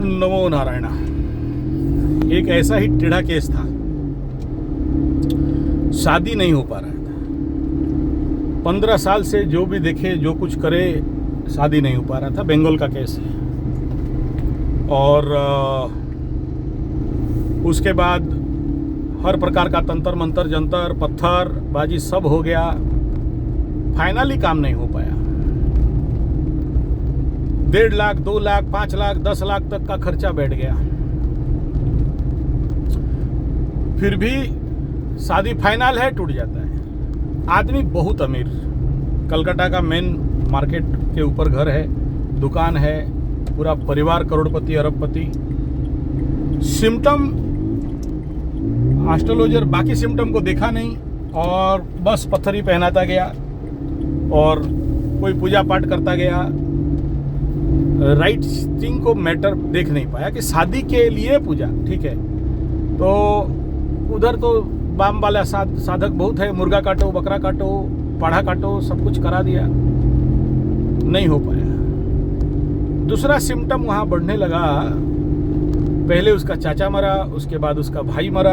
नमो नारायण। एक ऐसा ही टेढ़ा केस था, शादी नहीं हो पा रहा था। 15 साल से जो भी देखे जो कुछ करे शादी नहीं हो पा रहा था। बंगाल का केस है। और उसके बाद हर प्रकार का तंत्र मंत्र जंतर पत्थर बाजी सब हो गया, फाइनली काम नहीं हो पाया। 1.5 लाख 2 लाख 5 लाख 10 लाख तक का खर्चा बैठ गया। फिर भी शादी फाइनल है, टूट जाता है। आदमी बहुत अमीर, कलकत्ता का मेन मार्केट के ऊपर घर है, दुकान है, पूरा परिवार करोड़पति अरबपति। सिम्टम एस्ट्रोलॉजर बाकी सिम्टम को देखा नहीं और बस पत्थर ही पहनाता गया और कोई पूजा पाठ करता गया। राइट थिंग को मैटर देख नहीं पाया कि शादी के लिए पूजा ठीक है, तो उधर तो बाम वाला साधक बहुत है, मुर्गा काटो बकरा काटो पाढ़ा काटो सब कुछ करा दिया, नहीं हो पाया। दूसरा सिम्टम वहाँ बढ़ने लगा। पहले उसका चाचा मरा, उसके बाद उसका भाई मर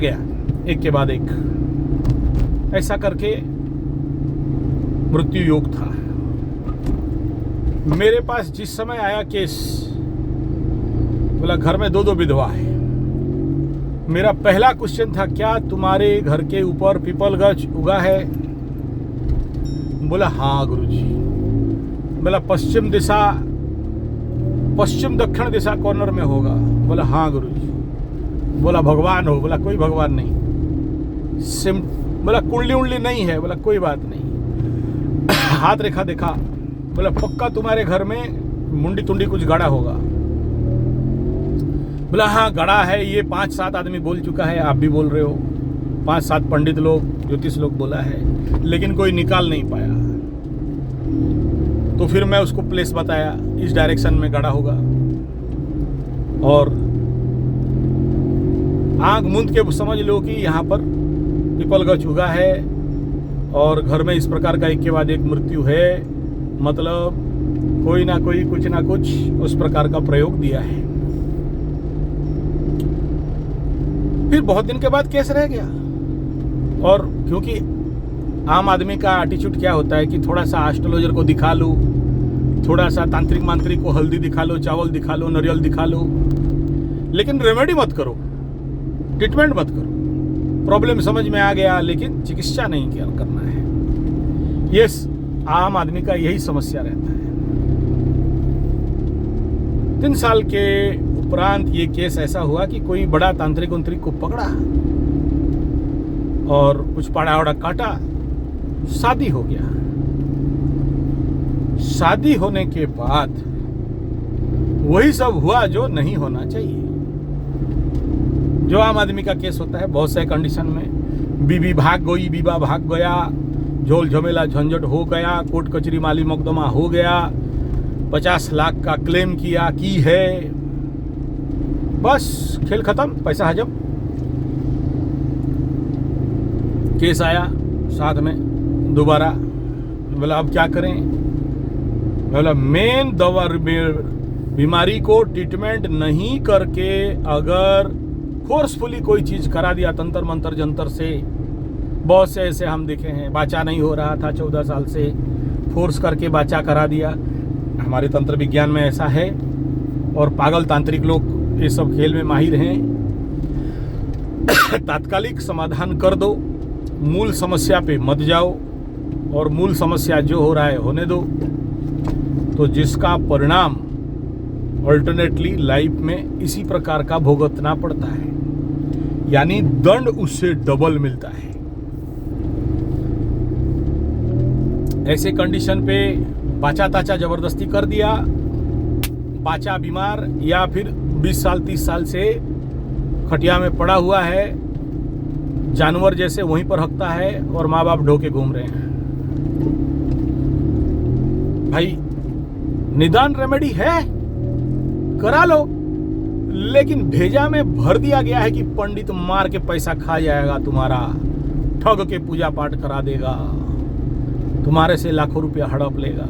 गया, एक के बाद एक, ऐसा करके मृत्यु योग था। मेरे पास जिस समय आया केस, बोला घर में 2 विधवा है। मेरा पहला क्वेश्चन था, क्या तुम्हारे घर के ऊपर पीपल गछ उगा है? बोला हाँ गुरुजी। बोला पश्चिम दक्षिण दिशा कॉर्नर में होगा? बोला हाँ गुरुजी। बोला भगवान हो? बोला कोई भगवान नहीं। बोला कुंडली उंडली नहीं है? बोला कोई बात नहीं। हाथ रेखा देखा? बोला पक्का तुम्हारे घर में मुंडी तुंडी कुछ गड़ा होगा? बोला हाँ गड़ा है, ये 5-7 आदमी बोल चुका है, आप भी बोल रहे हो, 5-7 पंडित लोग ज्योतिष लोग बोला है, लेकिन कोई निकाल नहीं पाया। तो फिर मैं उसको प्लेस बताया, इस डायरेक्शन में गड़ा होगा, और आंख मूंद के समझ लो कि यहाँ पर पीपल गछ उगा है और घर में इस प्रकार का एक के बाद एक मृत्यु है, मतलब कोई ना कोई कुछ ना कुछ उस प्रकार का प्रयोग दिया है। फिर बहुत दिन के बाद केस रह गया। और क्योंकि आम आदमी का एटीट्यूड क्या होता है कि थोड़ा सा एस्ट्रोलॉजर को दिखा लो, थोड़ा सा तांत्रिक मांत्रिक को हल्दी दिखा लो, चावल दिखा लो, नारियल दिखा लो, लेकिन रेमेडी मत करो, ट्रीटमेंट मत करो। प्रॉब्लम समझ में आ गया लेकिन चिकित्सा नहीं क्या करना है। ये आम आदमी का यही समस्या रहता है। 3 साल के उपरांत ये केस ऐसा हुआ कि कोई बड़ा तांत्रिक उंत्रिक को पकड़ा और कुछ पाड़ा वाड़ा काटा, शादी हो गया। शादी होने के बाद वही सब हुआ जो नहीं होना चाहिए, जो आम आदमी का केस होता है बहुत से कंडीशन में। बीबी भाग गई, बीबा भाग गया, झोल झमेला झंझट हो गया, कोर्ट कचहरी माली मुकदमा हो गया, 50 लाख का क्लेम किया की है, बस खेल खत्म, पैसा हजम। केस आया साथ में दोबारा। बोला अब क्या करें? बोला मेन दवा बीमारी को ट्रीटमेंट नहीं करके अगर फोर्सफुली कोई चीज करा दिया तंत्र मंत्र जंतर से, बहुत से ऐसे हम देखे हैं, बाचा नहीं हो रहा था 14 साल से, फोर्स करके बाचा करा दिया। हमारे तंत्र विज्ञान में ऐसा है, और पागल तांत्रिक लोग ये सब खेल में माहिर हैं। तात्कालिक समाधान कर दो, मूल समस्या पे मत जाओ, और मूल समस्या जो हो रहा है होने दो, तो जिसका परिणाम अल्टरनेटली लाइफ में इसी प्रकार का भुगतना पड़ता है, यानी दंड उससे डबल मिलता है। ऐसे कंडीशन पे बाचा ताचा जबरदस्ती कर दिया, बाचा बीमार या फिर 20 साल 30 साल से खटिया में पड़ा हुआ है, जानवर जैसे वहीं पर हकता है और माँ बाप ढोके घूम रहे हैं। भाई निदान रेमेडी है, करा लो, लेकिन भेजा में भर दिया गया है कि पंडित मार के पैसा खा जाएगा तुम्हारा, ठग के पूजा पाठ करा देगा, तुम्हारे से लाखों रुपया हड़प लेगा।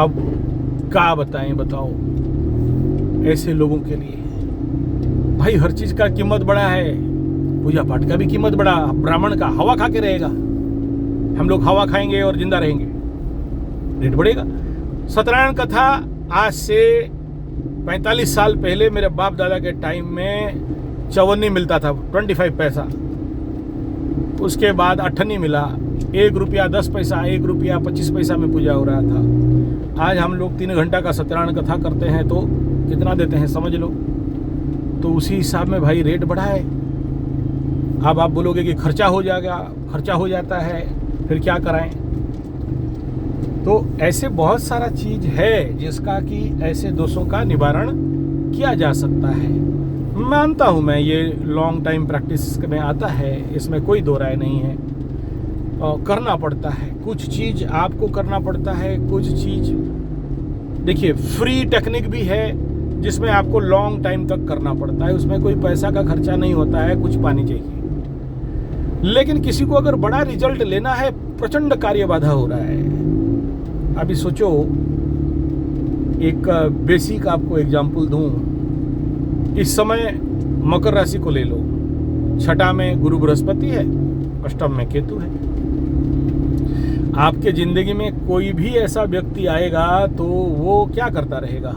अब क्या बताएं, बताओ ऐसे लोगों के लिए। भाई हर चीज का कीमत बड़ा है, पूजा पाठ का भी कीमत बड़ा। ब्राह्मण का हवा खा के रहेगा, हम लोग हवा खाएंगे और जिंदा रहेंगे, रेट बढ़ेगा। सत्यनारायण कथा आज से 45 साल पहले मेरे बाप दादा के टाइम में चवन्नी मिलता था 25 पैसा, उसके बाद अठन्नी मिला, 1 रुपया 10 पैसा, 1 रुपया 25 पैसा में पूजा हो रहा था। आज हम लोग 3 घंटा का सत्यनारायण कथा करते हैं तो कितना देते हैं समझ लो। तो उसी हिसाब में भाई रेट बढ़ा है। अब आप बोलोगे कि खर्चा हो जाएगा, खर्चा हो जाता है, फिर क्या कराएं। तो ऐसे बहुत सारा चीज है जिसका कि ऐसे दोषों का निवारण किया जा सकता है। मानता हूं मैं, ये लॉन्ग टाइम प्रैक्टिस में आता है, इसमें कोई दो राय नहीं है। और करना पड़ता है, कुछ चीज आपको करना पड़ता है, कुछ चीज देखिए फ्री टेक्निक भी है जिसमें आपको लॉन्ग टाइम तक करना पड़ता है, उसमें कोई पैसा का खर्चा नहीं होता है, कुछ पानी चाहिए। लेकिन किसी को अगर बड़ा रिजल्ट लेना है, प्रचंड कार्य बाधा हो रहा है। अभी सोचो, एक बेसिक आपको एग्जाम्पल दूं, इस समय मकर राशि को ले लो, छठा में गुरु बृहस्पति है, अष्टम में केतु है। आपके जिंदगी में कोई भी ऐसा व्यक्ति आएगा तो वो क्या करता रहेगा।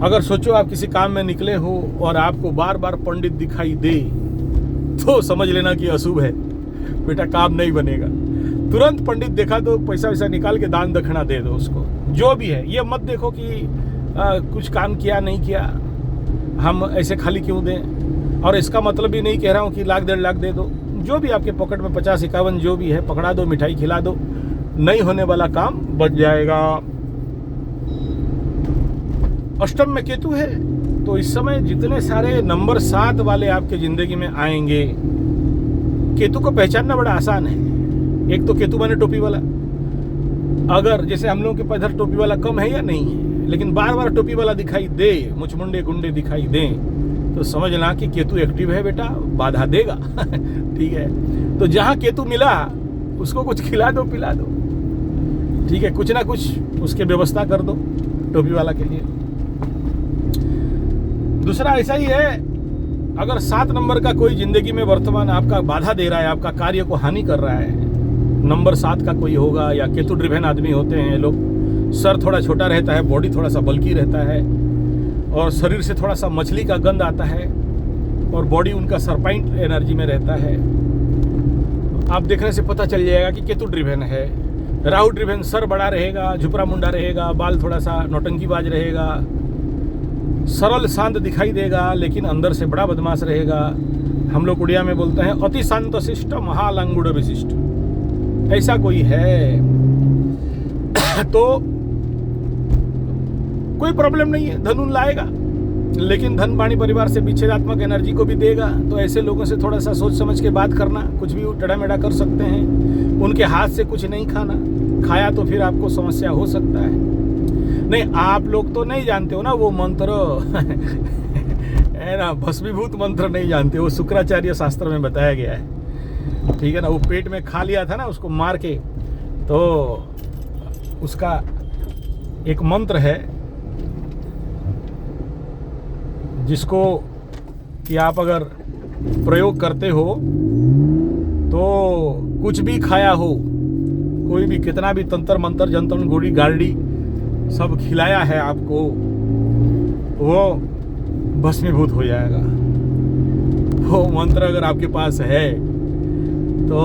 अगर सोचो आप किसी काम में निकले हो और आपको बार बार पंडित दिखाई दे तो समझ लेना कि अशुभ है, बेटा काम नहीं बनेगा। तुरंत पंडित देखा तो पैसा वैसा निकाल के दान दक्षिणा दे दो उसको, जो भी है। ये मत देखो कि कुछ काम किया नहीं किया, हम ऐसे खाली क्यों दें। और इसका मतलब भी नहीं कह रहा हूँ कि 1 लाख 1.5 लाख दे दो, जो भी आपके पॉकेट में 50-51 जो भी है पकड़ा दो, मिठाई खिला दो, नहीं होने वाला काम बच जाएगा। अष्टम में केतु है, तो इस समय जितने सारे नंबर 7 वाले आपके जिंदगी में आएंगे, केतु को पहचानना बड़ा आसान है। एक तो केतु माने टोपी वाला, अगर जैसे हम लोगों के इधर टोपी वाला कम है या नहीं है, लेकिन बार बार टोपी वाला दिखाई दे, मुचमुंडे गुंडे दिखाई दे, तो समझना कि केतु एक्टिव है बेटा, बाधा देगा। ठीक है, तो जहां केतु मिला उसको कुछ खिला दो पिला दो, ठीक है, कुछ ना कुछ उसके व्यवस्था कर दो टोपी वाला के लिए। दूसरा ऐसा ही है, अगर 7 नंबर का कोई जिंदगी में वर्तमान आपका बाधा दे रहा है, आपका कार्य को हानि कर रहा है, नंबर 7 का कोई होगा, या केतु ड्रिवेन आदमी होते हैं लोग, सर थोड़ा छोटा रहता है, बॉडी थोड़ा सा बल्की रहता है, और शरीर से थोड़ा सा मछली का गंध आता है, और बॉडी उनका सरपाइंट एनर्जी में रहता है। आप देखने से पता चल जाएगा कि केतु ड्रिवेन है। राहु ड्रिवेन, सर बड़ा रहेगा, झुपरा मुंडा रहेगा, बाल थोड़ा सा नौटंकीबाज रहेगा, सरल शांत दिखाई देगा, लेकिन अंदर से बड़ा बदमाश रहेगा। हम लोग उड़िया में बोलते हैं अति शांत शिष्ट महालंगुड़ विशिष्ट, ऐसा कोई है तो कोई प्रॉब्लम नहीं है, धन लाएगा, लेकिन धन वाणी परिवार से विच्छेदात्मक एनर्जी को भी देगा। तो ऐसे लोगों से थोड़ा सा सोच समझ के बात करना, कुछ भी टेढ़ा मेढ़ा कर सकते हैं, उनके हाथ से कुछ नहीं खाना, खाया तो फिर आपको समस्या हो सकता है। नहीं, आप लोग तो नहीं जानते हो ना वो मंत्र है ना, भस्मीभूत मंत्र नहीं जानते, वो शुक्राचार्य शास्त्र में बताया गया है, ठीक है ना। वो पेट में खा लिया था ना उसको मार के, तो उसका एक मंत्र है जिसको कि आप अगर प्रयोग करते हो तो कुछ भी खाया हो, कोई भी कितना भी तंत्र मंत्र जंतन गोड़ी गाड़ी सब खिलाया है आपको, वो भस्मीभूत हो जाएगा। वो मंत्र अगर आपके पास है तो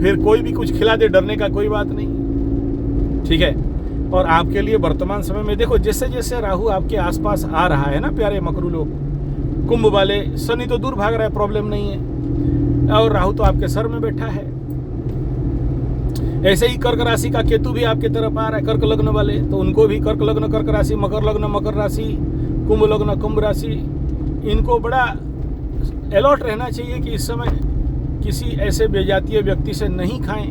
फिर कोई भी कुछ खिला दे, डरने का कोई बात नहीं, ठीक है। और आपके लिए वर्तमान समय में देखो, जैसे जैसे राहु आपके आसपास आ रहा है ना प्यारे मकरू लोग, कुंभ वाले, शनि तो दूर भाग रहा है, प्रॉब्लम नहीं है, और राहु तो आपके सर में बैठा है। ऐसे ही कर्क राशि का केतु भी आपके तरफ आ रहा है, कर्क लग्न वाले, तो उनको भी कर्क लग्न कर्क राशि, मकर लग्न मकर राशि, कुंभ लग्न कुंभ राशि, इनको बड़ा अलर्ट रहना चाहिए कि इस समय किसी ऐसे बेजातीय व्यक्ति से नहीं खाएं,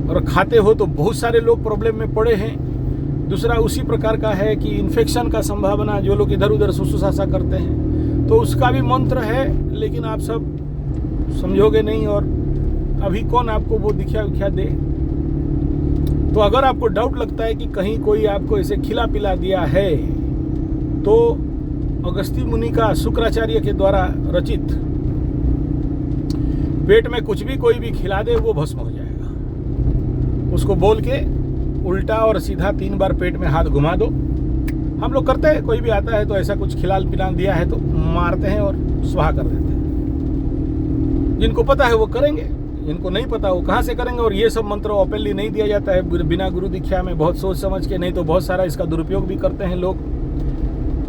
और खाते हो तो बहुत सारे लोग प्रॉब्लम में पड़े हैं। दूसरा उसी प्रकार का है कि इन्फेक्शन का संभावना, जो लोग इधर उधर सुसुसासा करते हैं, तो उसका भी मंत्र है, लेकिन आप सब समझोगे नहीं, और अभी कौन आपको वो दिखा विख्या दे। तो अगर आपको डाउट लगता है कि कहीं कोई आपको इसे खिला पिला दिया है, तो अगस्त्य मुनि का शुक्राचार्य के द्वारा रचित पेट में कुछ भी कोई भी खिला दे वो भस्म हो जाएगा। उसको बोल के उल्टा और सीधा 3 बार पेट में हाथ घुमा दो। हम लोग करते हैं, कोई भी आता है तो ऐसा कुछ खिला पिला दिया है तो मारते हैं और स्वाहा कर देते हैं। जिनको पता है वो करेंगे, जिनको नहीं पता वो कहाँ से करेंगे। और ये सब मंत्र ओपनली नहीं दिया जाता है बिना गुरु दीक्षा में, बहुत सोच समझ के, नहीं तो बहुत सारा इसका दुरुपयोग भी करते हैं लोग।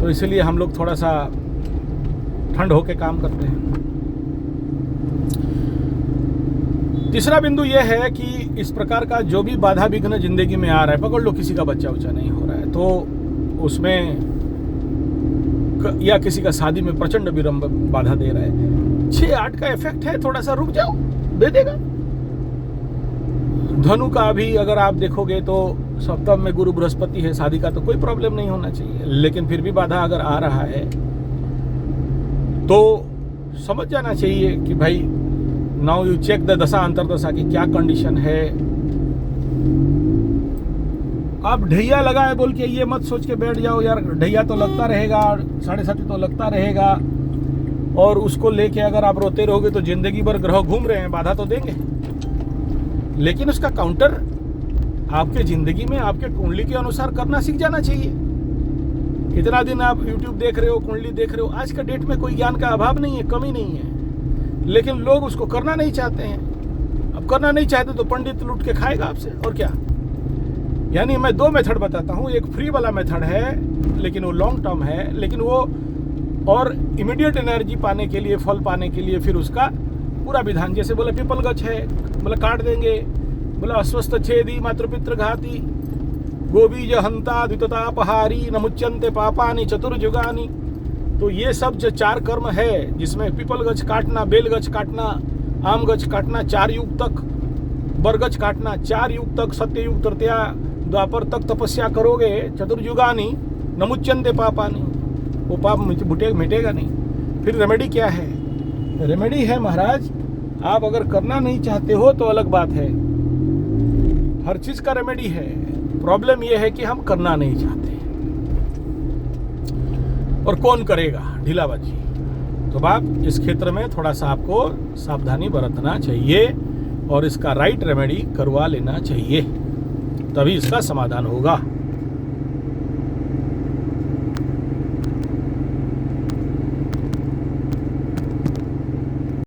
तो इसलिए हम लोग थोड़ा सा ठंड होके काम करते हैं। तीसरा बिंदु यह है कि इस प्रकार का जो भी बाधा विघ्न जिंदगी में आ रहा है, पकड़ लो किसी का बच्चा उच्चा नहीं हो रहा है तो उसमें, या किसी का शादी में प्रचंड विरंभ बाधा दे रहा है, 6-8 का इफेक्ट है, थोड़ा सा रुक जाओ, दे देगा। धनु का भी अगर आप देखोगे तो सप्तम में गुरु बृहस्पति है, शादी का तो कोई प्रॉब्लम नहीं होना चाहिए, लेकिन फिर भी बाधा अगर आ रहा है तो समझ जाना चाहिए कि भाई नाउ यू चेक द दशा अंतरदशा की क्या कंडीशन है। आप ढैया लगा है बोल के ये मत सोच के बैठ जाओ यार, ढैया तो लगता रहेगा, 7.5 तो लगता रहेगा, और उसको लेके अगर आप रोते रहोगे तो जिंदगी भर ग्रह घूम रहे हैं, बाधा तो देंगे, लेकिन उसका काउंटर आपके जिंदगी में आपके कुंडली के अनुसार करना सीख जाना चाहिए। इतना दिन आप YouTube देख रहे हो, कुंडली देख रहे हो, आज का डेट में कोई ज्ञान का अभाव नहीं है, कमी नहीं है, लेकिन लोग उसको करना नहीं चाहते हैं। अब करना नहीं चाहते तो पंडित लूट के खाएगा आपसे, और क्या। यानी मैं 2 मेथड बताता हूँ, एक फ्री वाला मेथड है लेकिन वो लॉन्ग टर्म है, लेकिन वो और इमीडिएट एनर्जी पाने के लिए, फल पाने के लिए फिर उसका पूरा विधान, जैसे बोले पीपल गछ है, बोले काट देंगे, बोला अस्वस्थ छेदी मातृपितृ घाती गोबीज हंता द्विततापहारी नमुच्यंते पापानि चतुर्युगानि। तो ये सब जो 4 कर्म है, जिसमें पीपल गछ काटना, बेल गछ काटना, आम गछ काटना 4 युग तक, बरगछ काटना 4 युग तक, सत्य युग तृतीया द्वापर तक तपस्या करोगे, चतुर्युगानि नमुच्यंते पापानि, वो पाप मिटेगा नहीं। फिर रेमेडी क्या है? रेमेडी है महाराज, आप अगर करना नहीं चाहते हो तो अलग बात है, हर चीज का रेमेडी है। प्रॉब्लम यह है कि हम करना नहीं चाहते, और कौन करेगा, ढीलाबाजी। तो आप इस क्षेत्र में थोड़ा सा आपको सावधानी बरतना चाहिए और इसका राइट रेमेडी करवा लेना चाहिए, तभी इसका समाधान होगा।